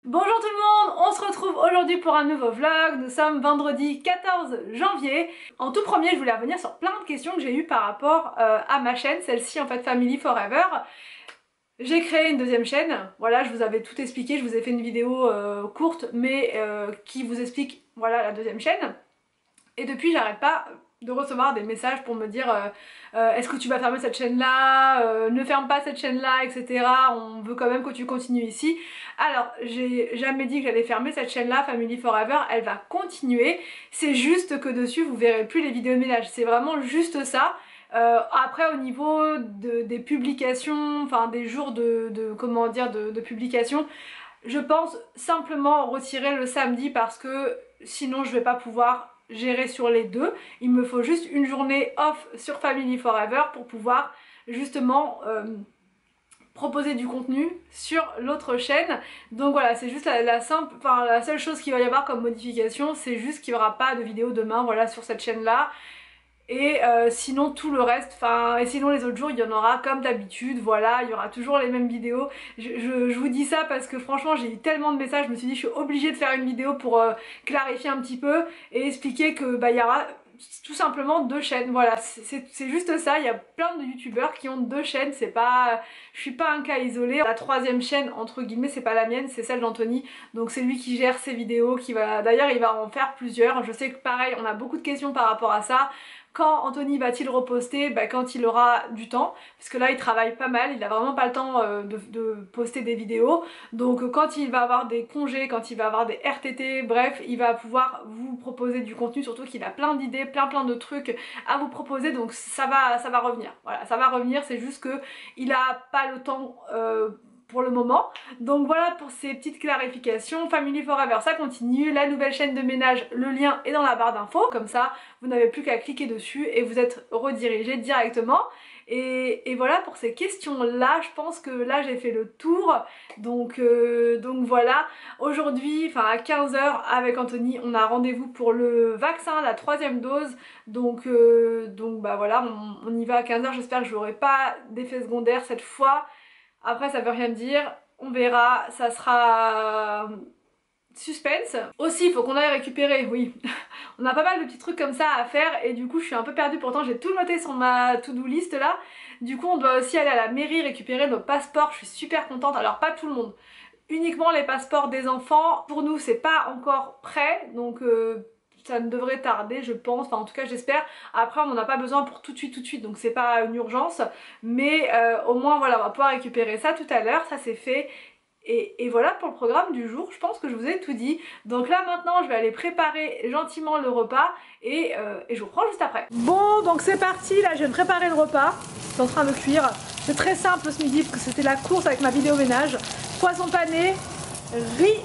Bonjour tout le monde, on se retrouve aujourd'hui pour un nouveau vlog. Nous sommes vendredi 14 janvier. En tout premier, je voulais revenir sur plein de questions que j'ai eues par rapport à ma chaîne, celle-ci en fait Family Forever. J'ai créé une deuxième chaîne, voilà, je vous avais tout expliqué, je vous ai fait une vidéo courte mais qui vous explique voilà la deuxième chaîne. Et depuis, j'arrête pas de recevoir des messages pour me dire est-ce que tu vas fermer cette chaîne là, ne ferme pas cette chaîne là, etc. On veut quand même que tu continues ici. Alors j'ai jamais dit que j'allais fermer cette chaîne là, Family Forever, elle va continuer. C'est juste que dessus vous verrez plus les vidéos de ménage, c'est vraiment juste ça. Après au niveau des publications, enfin des jours comment dire de publication, je pense simplement retirer le samedi parce que sinon je vais pas pouvoir gérer sur les deux. Il me faut juste une journée off sur Family Forever pour pouvoir justement proposer du contenu sur l'autre chaîne. Donc voilà, c'est juste la seule chose qu'il va y avoir comme modification, c'est juste qu'il n'y aura pas de vidéo demain voilà sur cette chaîne là. Et sinon tout le reste, et sinon les autres jours il y en aura comme d'habitude, voilà, il y aura toujours les mêmes vidéos. Je vous dis ça parce que franchement j'ai eu tellement de messages, je me suis dit je suis obligée de faire une vidéo pour clarifier un petit peu et expliquer que il y aura tout simplement deux chaînes, voilà, c'est juste ça. Il y a plein de youtubeurs qui ont deux chaînes, c'est pas, je suis pas un cas isolé. La troisième chaîne entre guillemets c'est pas la mienne, c'est celle d'Anthony, donc c'est lui qui gère ses vidéos, qui va, d'ailleurs il va en faire plusieurs. Je sais que pareil on a beaucoup de questions par rapport à ça. Quand Anthony va-t-il reposter? Quand il aura du temps, parce que là il travaille pas mal, il a vraiment pas le temps de poster des vidéos. Donc quand il va avoir des congés, quand il va avoir des RTT, bref, il va pouvoir vous proposer du contenu, surtout qu'il a plein d'idées, plein de trucs à vous proposer, donc ça va revenir. Voilà, ça va revenir, c'est juste que il a pas le temps pour le moment. Donc voilà pour ces petites clarifications. Family Forever ça continue, la nouvelle chaîne de ménage, le lien est dans la barre d'infos, comme ça vous n'avez plus qu'à cliquer dessus et vous êtes redirigé directement. Et voilà pour ces questions là, je pense que là j'ai fait le tour. Donc voilà, aujourd'hui à 15 h avec Anthony on a rendez-vous pour le vaccin, la 3e dose. Donc voilà, on y va à 15 h, j'espère que je n'aurai pas d'effet secondaire cette fois. Après ça veut rien dire, on verra, ça sera suspense. Aussi il faut qu'on aille récupérer, oui, on a pas mal de petits trucs comme ça à faire et du coup je suis un peu perdue, pourtant j'ai tout noté sur ma to-do list là. Du coup on doit aussi aller à la mairie récupérer nos passeports, je suis super contente. Alors pas tout le monde, uniquement les passeports des enfants. Pour nous c'est pas encore prêt, donc ça ne devrait tarder je pense, enfin en tout cas j'espère. Après on n'en a pas besoin pour tout de suite, donc c'est pas une urgence. Mais au moins voilà, on va pouvoir récupérer ça tout à l'heure, ça c'est fait. Et voilà pour le programme du jour, je pense que je vous ai tout dit. Donc là maintenant je vais aller préparer gentiment le repas et je vous reprends juste après. Bon donc c'est parti, là je viens de préparer le repas, c'est en train de cuire. C'est très simple ce midi parce que c'était la course avec ma vidéo ménage. Poisson pané, riz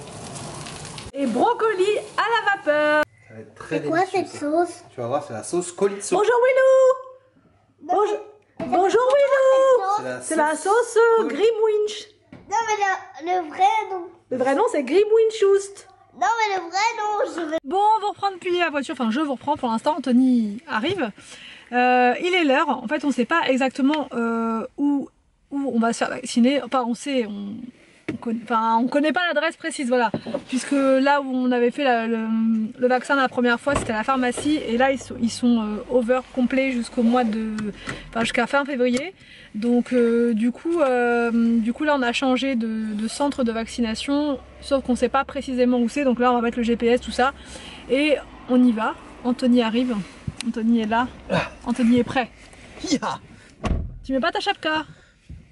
et brocoli à la vapeur. Ça va être très délicieux. C'est quoi cette sauce? Tu vas voir, c'est la sauce Colisso. Bonjour Willou. Bonjour Willou. C'est la sauce Grimwinch. Non mais le vrai nom. Le vrai nom c'est Grimwinchust. Non mais le vrai nom je veux... Bon on va reprendre depuis la voiture, enfin je vous reprends pour l'instant, Anthony arrive. Il est l'heure, en fait on sait pas exactement où on va se faire vacciner, enfin on sait, on connaît pas l'adresse précise, voilà, puisque là où on avait fait le vaccin la première fois c'était à la pharmacie et là ils sont over complet jusqu'au mois de, jusqu'à fin février. Donc du coup là on a changé de centre de vaccination, sauf qu'on sait pas précisément où c'est, donc là on va mettre le GPS tout ça et on y va. Anthony arrive, Anthony est là, Anthony est prêt. Yeah. Tu mets pas ta chapka?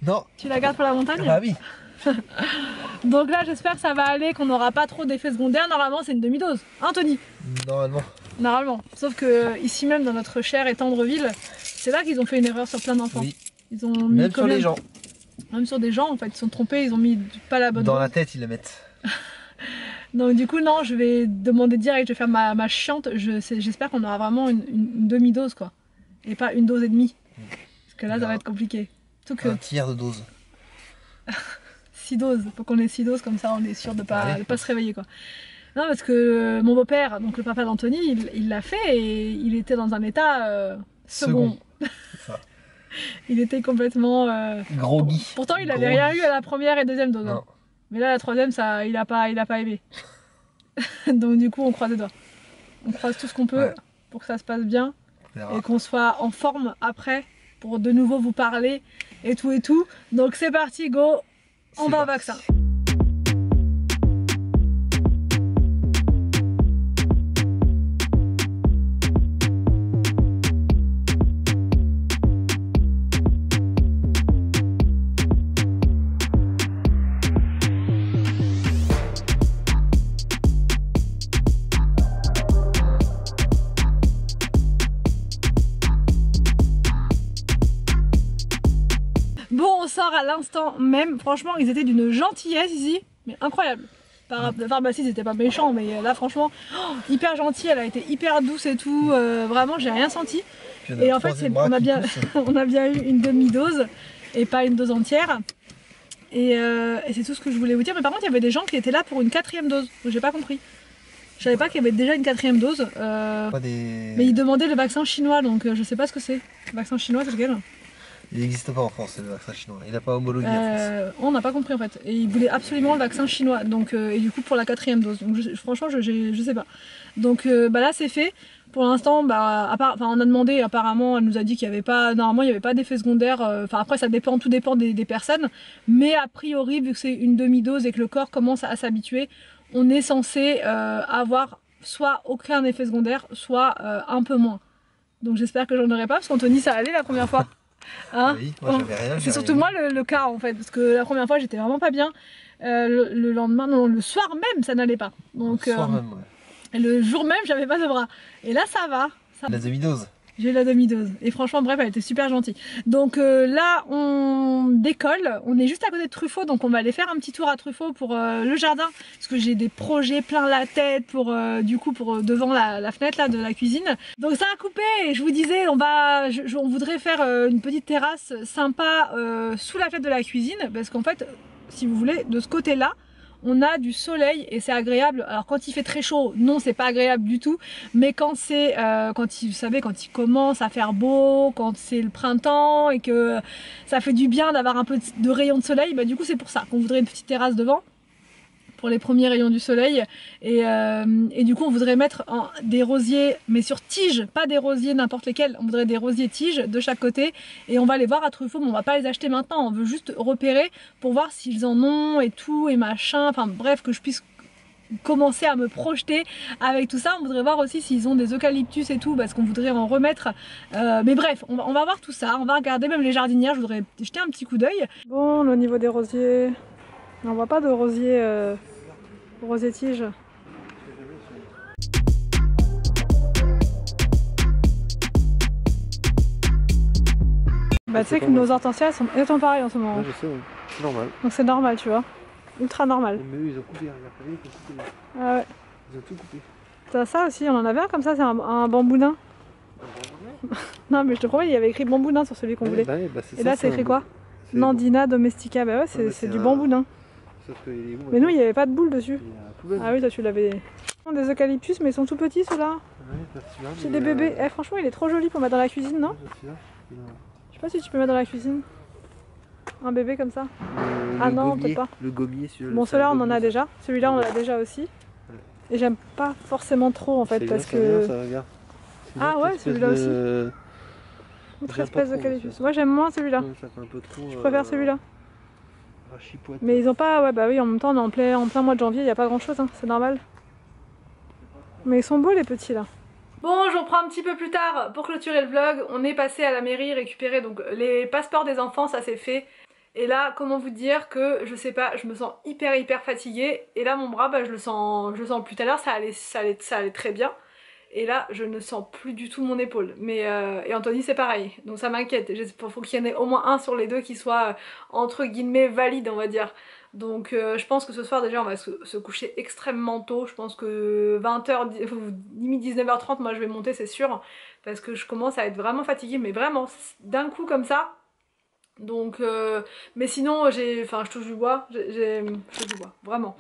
Non. Tu la gardes pour la montagne? Ah oui. Donc là j'espère que ça va aller, qu'on n'aura pas trop d'effets secondaires. Normalement c'est une demi-dose, Anthony? Normalement. Normalement, sauf que ici même dans notre chère et tendre ville, c'est là qu'ils ont fait une erreur sur plein d'enfants. Oui. Ils ont mis même sur les gens. Même sur des gens en fait, ils sont trompés, ils ont mis pas la bonne dans dose. la tête ils le mettent. Donc du coup non, je vais demander direct, je vais faire ma chiante, j'espère qu'on aura vraiment une demi-dose quoi, et pas une dose et demie, parce que là ça va être compliqué. Surtout que... Un tiers de dose. 6 doses, faut qu'on ait 6 doses, comme ça on est sûr de pas se réveiller quoi. Non parce que mon beau-père, donc le papa d'Anthony, il l'a fait et il était dans un état second. Ça. Il était complètement... groggy. Pourtant il avait rien eu à la première et deuxième dose. Hein. Mais là, la troisième, ça, il a pas aimé. Donc du coup, on croise les doigts. On croise tout ce qu'on peut pour que ça se passe bien et qu'on soit en forme après pour de nouveau vous parler et tout et tout. Donc c'est parti, go, on va au vaccin. Bon, on sort à l'instant même. Franchement, ils étaient d'une gentillesse ici, mais incroyable. La pharmacie, c'était pas méchant, mais là, franchement, hyper gentil. Elle a été hyper douce et tout. Vraiment, j'ai rien senti. Et en fait, on a bien eu une demi-dose et pas une dose entière. Et c'est tout ce que je voulais vous dire. Mais par contre, il y avait des gens qui étaient là pour une 4e dose. J'ai pas compris. Je savais pas qu'il y avait déjà une 4e dose. Mais ils demandaient le vaccin chinois, donc je sais pas ce que c'est. Le vaccin chinois, c'est lequel ? Il n'existe pas en France, le vaccin chinois. Il n'a pas homologué en France. On n'a pas compris en fait. Et ils voulaient absolument le vaccin chinois. Donc, et du coup pour la 4e dose. Donc franchement je sais pas. Donc là c'est fait. Pour l'instant, on a demandé, apparemment elle nous a dit qu'il n'y avait pas. Normalement il n'y avait pas d'effet secondaire. Enfin après ça dépend, tout dépend des personnes. Mais a priori, vu que c'est une demi-dose et que le corps commence à s'habituer, on est censé avoir soit aucun effet secondaire, soit un peu moins. Donc j'espère que j'en aurai pas, parce qu'Anthony ça allait la première fois. Hein, oui, moi j'avais rien. C'est surtout moi le cas en fait, parce que la première fois j'étais vraiment pas bien. Le lendemain, non, le soir même ça n'allait pas. Donc, le soir même, et le jour même j'avais pas de bras. Et là ça va. La demi-dose. J'ai eu la demi-dose. Et franchement, bref, elle était super gentille. Donc là, on décolle. On est juste à côté de Truffaut, donc on va aller faire un petit tour à Truffaut pour le jardin. Parce que j'ai des projets plein la tête pour devant la fenêtre là, de la cuisine. Donc ça a coupé et je vous disais, on voudrait faire une petite terrasse sympa sous la fenêtre de la cuisine. Parce qu'en fait, si vous voulez, de ce côté-là, on a du soleil et c'est agréable. Alors quand il fait très chaud, non c'est pas agréable du tout. Mais quand c'est, vous savez, quand il commence à faire beau, quand c'est le printemps et que ça fait du bien d'avoir un peu de rayons de soleil, bah du coup c'est pour ça qu'on voudrait une petite terrasse devant. Pour les premiers rayons du soleil et du coup on voudrait mettre des rosiers mais sur tige, pas des rosiers n'importe lesquels, on voudrait des rosiers tiges de chaque côté et on va les voir à Truffaut, mais on va pas les acheter maintenant, on veut juste repérer pour voir s'ils en ont et tout et machin, enfin bref que je puisse commencer à me projeter avec tout ça. On voudrait voir aussi s'ils ont des eucalyptus et tout parce qu'on voudrait en remettre, mais bref on va voir tout ça, on va regarder même les jardinières, je voudrais jeter un petit coup d'œil. Bon, au niveau des rosiers, on voit pas de rosier tige. Bah tu sais que nos hortensias sont exactement pareilles en ce moment. Ouais, je sais, ouais. C'est normal. Donc c'est normal, tu vois. Ultra normal. Mais eux ils ont coupé, regarde, ils ont coupé. Ah ouais. Ils ont tout coupé. T'as ça aussi, on en avait un comme ça, c'est un bamboudin. Non mais je te promets, il y avait écrit bamboudin sur celui qu'on voulait. Bah, et là c'est écrit quoi? Nandina domestica, bah ouais c'est du bamboudin. Sauf que il est où, mais nous il n'y avait pas de boule dessus. Ah oui, toi tu l'avais. Des eucalyptus, mais ils sont tout petits ceux-là. Ouais, c'est des bébés. Eh, franchement, il est trop joli pour mettre dans la cuisine, non? Je sais pas si tu peux mettre dans la cuisine. Un bébé comme ça. Ah non, peut-être pas. Le gommier, celui-là. Bon, celui-là on en a déjà. Celui-là on l'a déjà aussi. Et j'aime pas forcément trop en fait parce que. Ça, regarde. Ah ouais, celui-là aussi. Autre espèce d'eucalyptus. Moi j'aime moins celui-là. Je préfère celui-là. Mais ils ont pas, ouais bah oui, en même temps on est en plein mois de janvier, il n'y a pas grand chose, hein, c'est normal. Mais ils sont beaux les petits là. Bon, je reprends un petit peu plus tard pour clôturer le vlog. On est passé à la mairie récupérer donc les passeports des enfants, ça c'est fait. Et là, comment vous dire que je sais pas, je me sens hyper fatiguée. Et là mon bras, bah, je le sens plus. Tout à l'heure ça allait très bien. Et là je ne sens plus du tout mon épaule. Mais et Anthony c'est pareil, donc ça m'inquiète. Il faut qu'il y en ait au moins un sur les deux qui soit entre guillemets valide, on va dire. Donc je pense que ce soir déjà on va se coucher extrêmement tôt. Je pense que 20h, limite 19h30 moi je vais monter c'est sûr. Parce que je commence à être vraiment fatiguée, mais vraiment d'un coup comme ça. Donc mais sinon je touche du bois, je touche du bois, vraiment.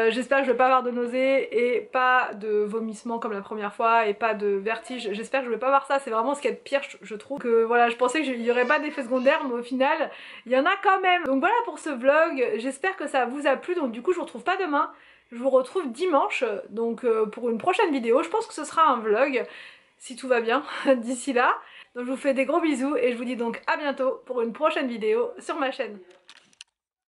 J'espère que je vais pas avoir de nausées et pas de vomissements comme la première fois et pas de vertige. J'espère que je vais pas avoir ça, c'est vraiment ce qu'il y a de pire, je trouve. Que voilà, je pensais qu'il y aurait pas d'effets secondaires, mais au final, il y en a quand même. Donc voilà pour ce vlog, j'espère que ça vous a plu. Donc du coup, je vous retrouve pas demain, je vous retrouve dimanche, donc pour une prochaine vidéo. Je pense que ce sera un vlog, si tout va bien, d'ici là. Donc je vous fais des gros bisous et je vous dis donc à bientôt pour une prochaine vidéo sur ma chaîne.